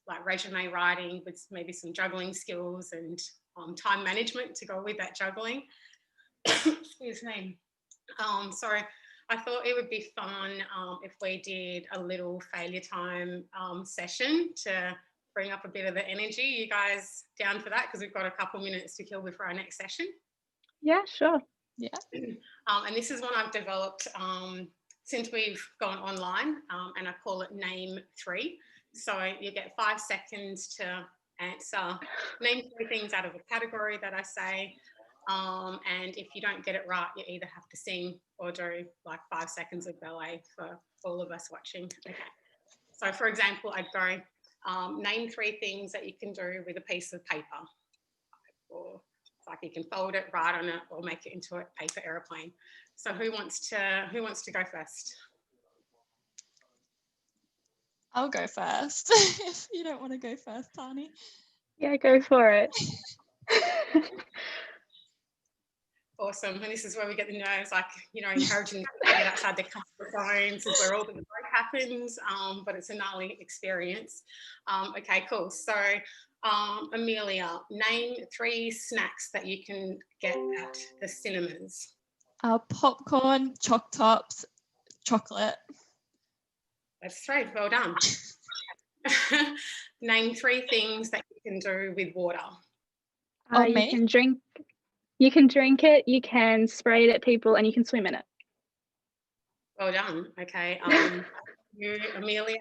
like resume writing with maybe some juggling skills and time management to go with that juggling. Excuse me. So I thought it would be fun if we did a little failure time session to bring up a bit of the energy. You guys down for that? Because we've got a couple minutes to kill before our next session. Yeah, sure. Yeah. And this is one I've developed since we've gone online, and I call it Name 3. So you get 5 seconds to answer, name 3 things out of a category that I say. And if you don't get it right, you either have to sing or do like 5 seconds of ballet for all of us watching. Okay. So for example, I'd go, name 3 things that you can do with a piece of paper. Or like you can fold it, write on it, or make it into a paper airplane. So who wants to go first? I'll go first if you don't want to go first, Tani. Yeah, go for it. Awesome. And this is where we get the nerves, like, encouraging them to get outside their comfort zones. This is where all the growth happens, but it's a gnarly experience. Okay, cool. So, Amelia, name 3 snacks that you can get at the cinemas. Popcorn, choc tops, chocolate. That's 3. Well done. Name 3 things that you can do with water. You can drink it, you can spray it at people, and you can swim in it. Well done. Okay. You, Amelia,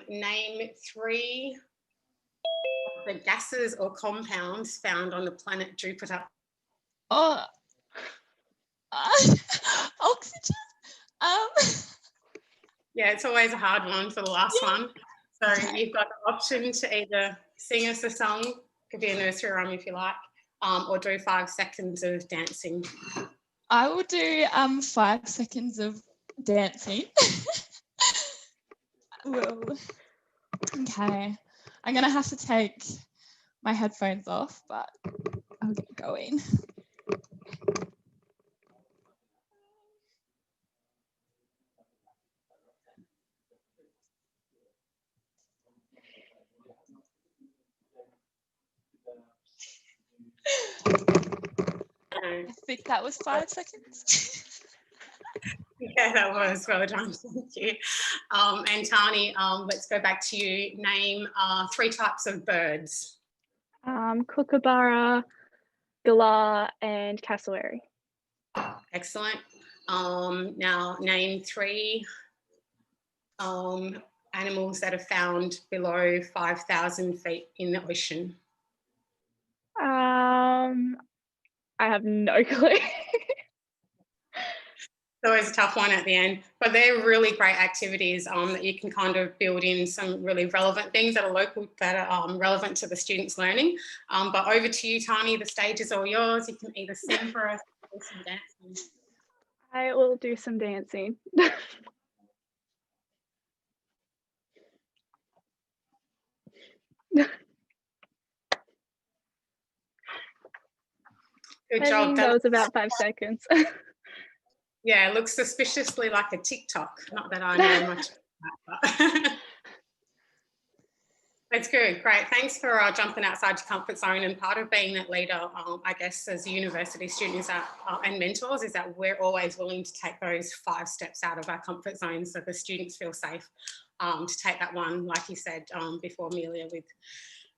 name 3 of the gases or compounds found on the planet Jupiter. Oh, oxygen. Yeah, it's always a hard one for the last one. So you've got the option to either sing us a song, could be a nursery rhyme if you like, or do 5 seconds of dancing. I will do 5 seconds of dancing. Whoa. Okay, I'm gonna have to take my headphones off, but I'll get going. I think that was 5 seconds. Yeah, that was well done. Thank you. And Tani, let's go back to you. Name 3 types of birds. Kookaburra, galah, and cassowary. Excellent. Now name 3 animals that are found below 5,000 feet in the ocean. I have no clue. It's always a tough one at the end, but they're really great activities that you can kind of build in some really relevant things that are local, that are relevant to the students' learning. But over to you, Tani, the stage is all yours. You can either sing for us or do some dancing. I will do some dancing. Good job. That was about 5 seconds. Yeah, it looks suspiciously like a TikTok. Not that I know much about that. That's good, great. Thanks for jumping outside your comfort zone. And part of being that leader, I guess, as university students and mentors, is that we're always willing to take those 5 steps out of our comfort zone so the students feel safe to take that one, like you said before, Amelia,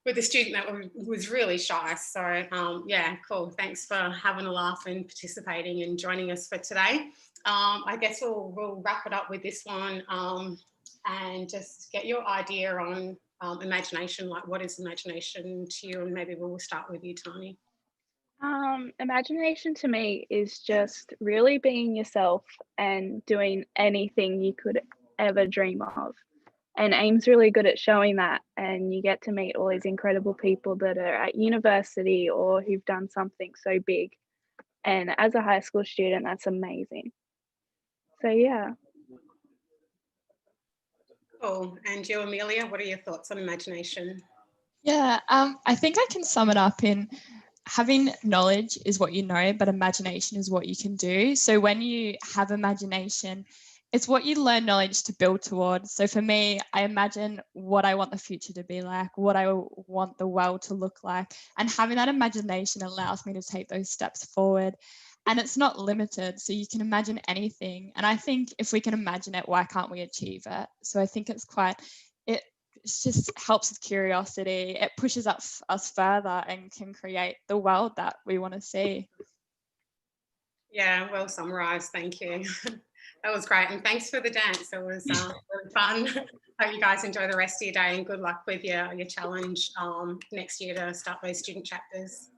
with a student that was really shy. So yeah, cool. Thanks for having a laugh and participating and joining us for today. I guess we'll wrap it up with this one and just get your idea on imagination. Like, what is imagination to you? And maybe we'll start with you, Tani. Imagination to me is just really being yourself and doing anything you could ever dream of. And AIM's really good at showing that, and you get to meet all these incredible people that are at university or who've done something so big. And as a high school student, that's amazing. So yeah. Cool. And you, Amelia, what are your thoughts on imagination? Yeah, I think I can sum it up in having knowledge is what you know, but imagination is what you can do. So when you have imagination, it's what you learn knowledge to build towards. So for me, I imagine what I want the future to be like, what I want the world to look like, and having that imagination allows me to take those steps forward. And it's not limited, so you can imagine anything. And I think if we can imagine it, why can't we achieve it? So I think it's quite, it just helps with curiosity. It pushes us further and can create the world that we want to see. Yeah, well summarised, thank you. That was great, and thanks for the dance. It was really fun. Hope you guys enjoy the rest of your day, and good luck with your challenge next year to start those student chapters.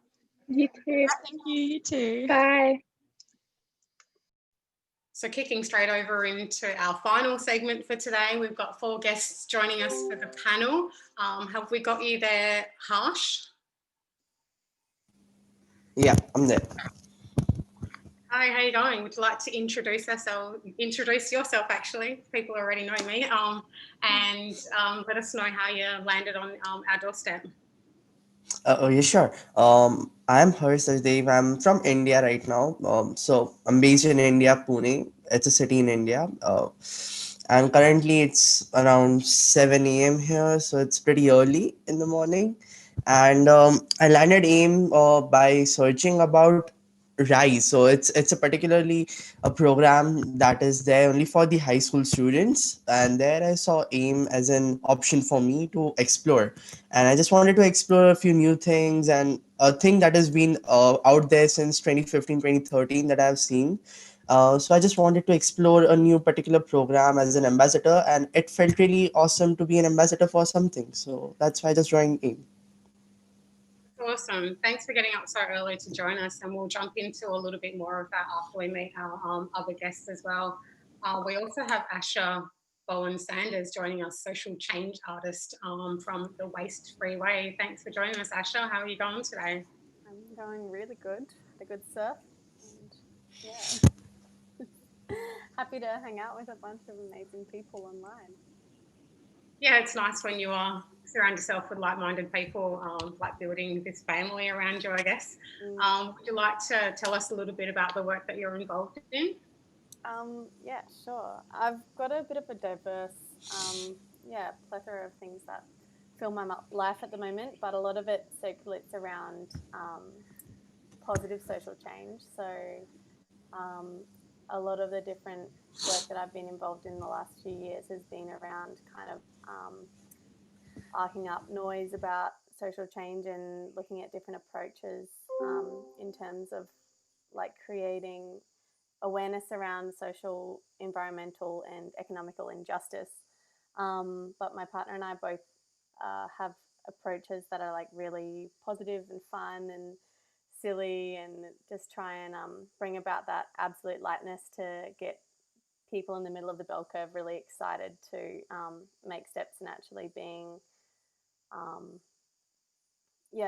You too. Thank you, you too. Bye. So kicking straight over into our final segment for today, we've got 4 guests joining us for the panel. Have we got you there, Harsh? Yeah, I'm there. Hi, how are you going? Would you like to introduce yourself, actually? People already know me, and let us know how you landed on our doorstep. Oh, yeah, sure. I'm Harsh Sajdev. I'm from India right now. So I'm based in India, Pune. It's a city in India. And currently it's around 7 a.m. here, so it's pretty early in the morning. And I landed AIM by searching about RISE. So it's a particularly a program that is there only for the high school students. And there I saw AIM as an option for me to explore. And I just wanted to explore a few new things, and a thing that has been out there since 2015, 2013 that I've seen. So I just wanted to explore a new particular program as an ambassador, and it felt really awesome to be an ambassador for something. So that's why I just joined AIM. Awesome. Thanks for getting up so early to join us, and we'll jump into a little bit more of that after we meet our other guests as well. We also have Asha Bowen Sanders joining us, social change artist from the Waste Free Way. Thanks for joining us, Asha. How are you going today? I'm going really good. Had a good surf, and yeah, happy to hang out with a bunch of amazing people online. Yeah, it's nice when you surround yourself with like-minded people, like building this family around you, I guess. Would you like to tell us a little bit about the work that you're involved in? Yeah, sure. I've got a bit of a diverse, plethora of things that fill my life at the moment, but a lot of it circulates around positive social change. So a lot of the different work that I've been involved in the last few years has been around kind of arcing up noise about social change and looking at different approaches in terms of like creating awareness around social, environmental and economical injustice. But my partner and I both have approaches that are like really positive and fun and silly, and just try and bring about that absolute lightness to get people in the middle of the bell curve really excited to make steps and actually being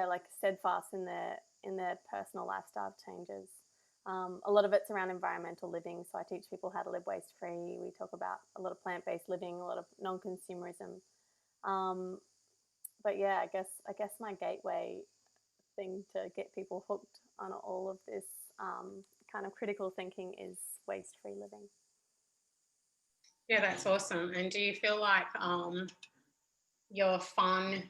like steadfast in their personal lifestyle changes. A lot of it's around environmental living, so I teach people how to live waste free. We talk about a lot of plant-based living, a lot of non-consumerism. But yeah, I guess my gateway thing to get people hooked on all of this kind of critical thinking is waste-free living. Yeah, that's awesome. And do you feel like your fun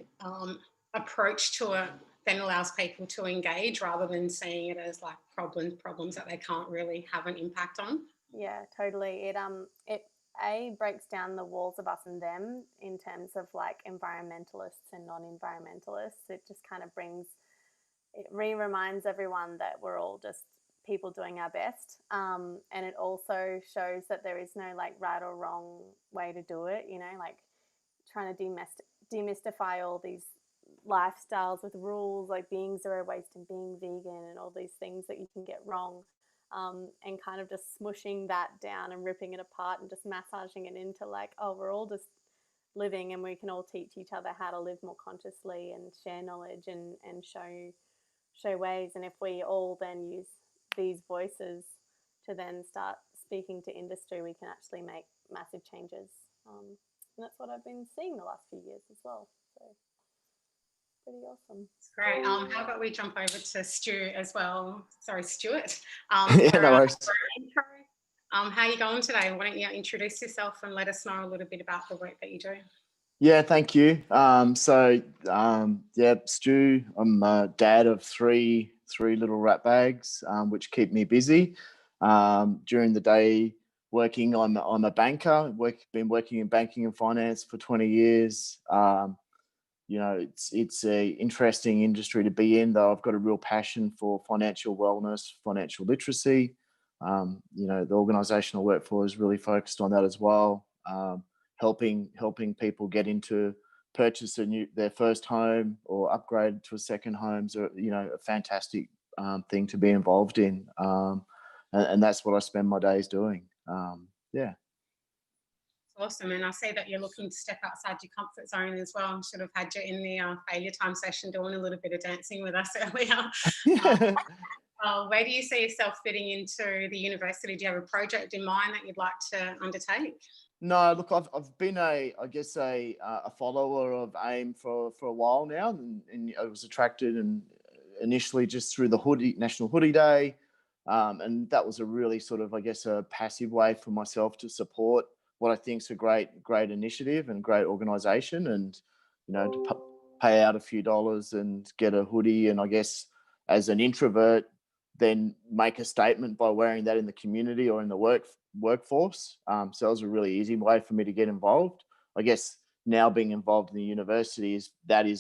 approach to it then allows people to engage rather than seeing it as like problems that they can't really have an impact on. Yeah, totally. It breaks down the walls of us and them in terms of like environmentalists and non-environmentalists. It just kind of reminds everyone that we're all just people doing our best. And it also shows that there is no like right or wrong way to do it, you know, like trying to demystify all these lifestyles with rules like being zero waste and being vegan and all these things that you can get wrong. And kind of just smushing that down and ripping it apart and just massaging it into like, oh, we're all just living and we can all teach each other how to live more consciously and share knowledge and show ways. And if we all then use these voices to then start speaking to industry, we can actually make massive changes. And that's what I've been seeing the last few years as well. So pretty awesome. It's great. How about we jump over to Stu as well? Sorry, Stuart. Yeah, no worries. Intro. How are you going today? Why don't you introduce yourself and let us know a little bit about the work that you do? Yeah, thank you. Yeah, Stu, I'm a dad of three little rat bags, which keep me busy. During the day, working, I'm a banker. Been working in banking and finance for 20 years. You know, it's a interesting industry to be in, though I've got a real passion for financial wellness, financial literacy. You know, the organisation I work for is really focused on that as well. Helping people get into purchase their first home or upgrade to a second home. So, you know, a fantastic thing to be involved in. And that's what I spend my days doing. Yeah. Awesome. And I see that you're looking to step outside your comfort zone as well. I should have had you in the failure time session doing a little bit of dancing with us earlier. Where do you see yourself fitting into the university? Do you have a project in mind that you'd like to undertake? No, look, I've been a follower of AIM for a while now, and I was attracted and initially just through the National Hoodie Day, and that was a really sort of, I guess, a passive way for myself to support what I think is a great initiative and great organisation, and you know, to pay out a few dollars and get a hoodie, and I guess as an introvert, then make a statement by wearing that in the community or in the workforce. So it was a really easy way for me to get involved. I guess now being involved in the university is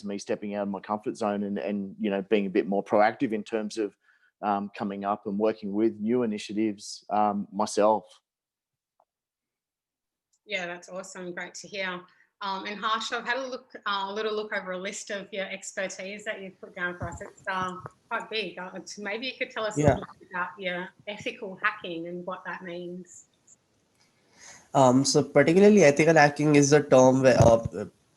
me stepping out of my comfort zone and you know, being a bit more proactive in terms of coming up and working with new initiatives myself. Yeah, that's awesome. Great to hear. And Harsh, I've had a little look over a list of your expertise that you've put down for us. It's quite big. Maybe you could tell us a little bit about your ethical hacking and what that means. So particularly ethical hacking is the term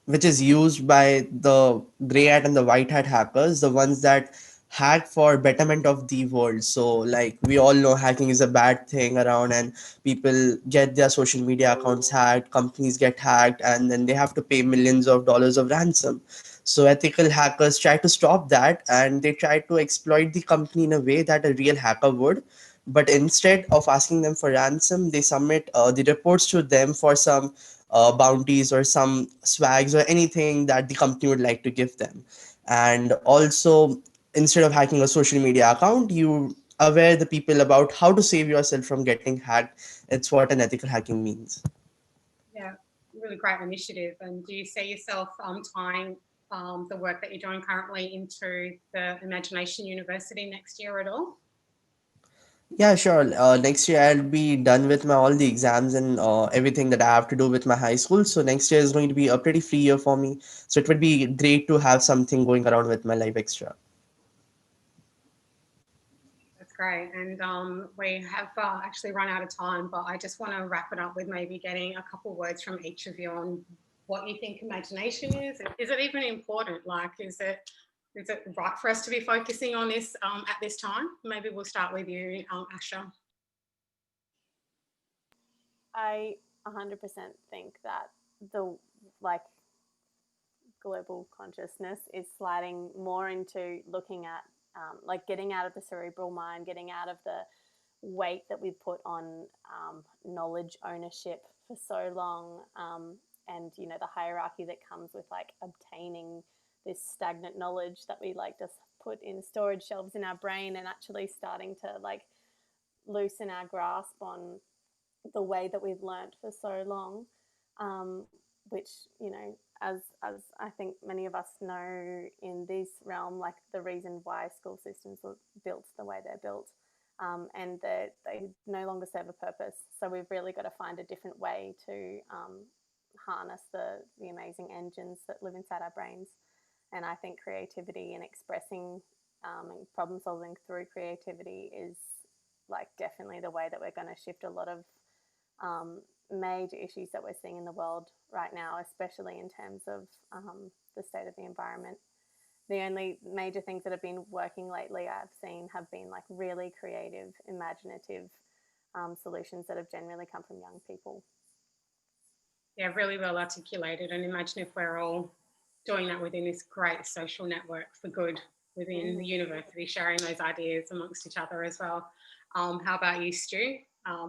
which is used by the grey hat and the white hat hackers, the ones that hack for betterment of the world. So like we all know hacking is a bad thing around, and people get their social media accounts hacked, companies get hacked, and then they have to pay millions of dollars of ransom. So ethical hackers try to stop that, and they try to exploit the company in a way that a real hacker would. But instead of asking them for ransom, they submit the reports to them for some bounties or some swags or anything that the company would like to give them. And also, instead of hacking a social media account, you aware the people about how to save yourself from getting hacked. It's what an ethical hacking means. Yeah, really great initiative. And do you see yourself tying the work that you're doing currently into the IMAGI-NATION University next year at all? Yeah, sure. Next year I'll be done with all the exams and everything that I have to do with my high school. So next year is going to be a pretty free year for me. So it would be great to have something going around with my life extra. That's great. And we have actually run out of time, but I just want to wrap it up with maybe getting a couple words from each of you on what you think imagination is. Is it even important? Like, is it right for us to be focusing on this at this time? Maybe we'll start with you, Asha. I 100% think that the global consciousness is sliding more into looking at getting out of the cerebral mind, getting out of the weight that we've put on knowledge ownership for so long, and you know, the hierarchy that comes with like obtaining this stagnant knowledge that we like just put in storage shelves in our brain, and actually starting to like loosen our grasp on the way that we've learnt for so long, which, you know, as I think many of us know in this realm, like the reason why school systems were built the way they're built, and they no longer serve a purpose. So we've really got to find a different way to harness the amazing engines that live inside our brains. And I think creativity and expressing and problem solving through creativity is like definitely the way that we're going to shift a lot of major issues that we're seeing in the world right now, especially in terms of the state of the environment. The only major things that have been working lately I've seen have been like really creative, imaginative solutions that have generally come from young people. Yeah, really well articulated. And imagine if we're all doing that within this great social network for good within the university, sharing those ideas amongst each other as well. How about you, Stu?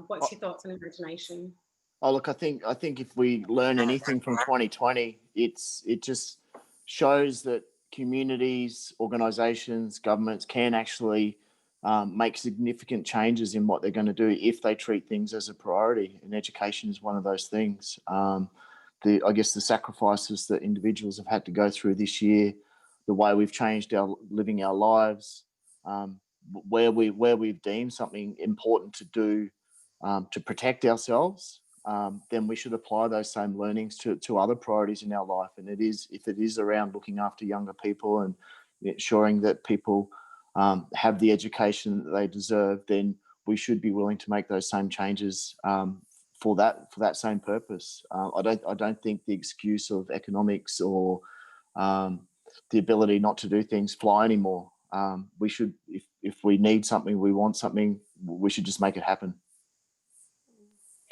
What's your thoughts on imagination? Oh, look, I think if we learn anything from 2020, it just shows that communities, organisations, governments can actually make significant changes in what they're going to do if they treat things as a priority. And education is one of those things. I guess the sacrifices that individuals have had to go through this year, the way we've changed living our lives, where we've deemed something important to do to protect ourselves, then we should apply those same learnings to other priorities in our life. And if it is around looking after younger people and ensuring that people have the education that they deserve, then we should be willing to make those same changes for that same purpose. I don't think the excuse of economics or the ability not to do things fly anymore. We should, if we need something, we want something, we should just make it happen.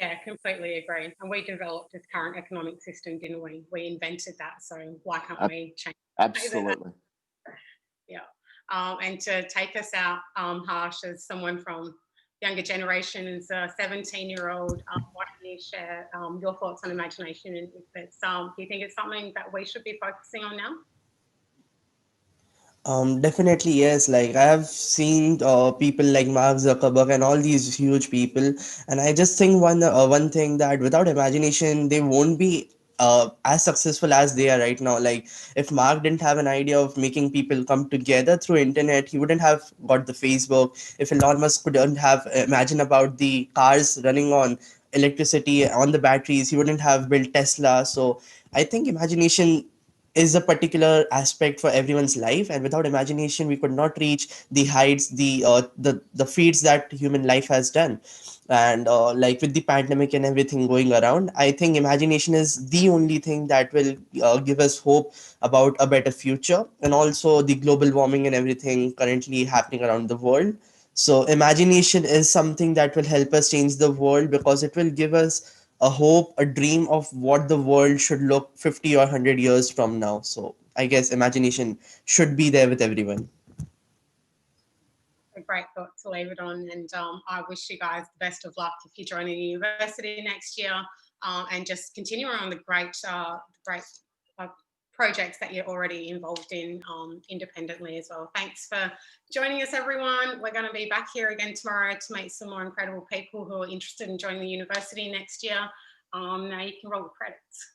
Yeah, completely agree. And we developed this current economic system, didn't we? We invented that. So why can't we change it? Absolutely. Yeah. And to take us out, Harsh, as someone from younger generation, as a 17-year-old, why don't you share your thoughts on imagination? And if it's, do you think it's something that we should be focusing on now? Definitely yes. Like I have seen people like Mark Zuckerberg and all these huge people, and I just think one thing that without imagination they won't be as successful as they are right now. Like if Mark didn't have an idea of making people come together through internet, he wouldn't have got the Facebook. If Elon Musk couldn't have imagined about the cars running on electricity on the batteries, he wouldn't have built Tesla. So I think imagination is a particular aspect for everyone's life, and without imagination we could not reach the heights, the feats that human life has done. And like with the pandemic and everything going around, I think imagination is the only thing that will give us hope about a better future, and also the global warming and everything currently happening around the world. So imagination is something that will help us change the world, because it will give us a hope, a dream of what the world should look 50 or 100 years from now. So I guess imagination should be there with everyone. A great thought to leave it on, and I wish you guys the best of luck if you're joining university next year, and just continue on the great projects that you're already involved in independently as well. Thanks for joining us, everyone. We're going to be back here again tomorrow to meet some more incredible people who are interested in joining the university next year. Now you can roll the credits.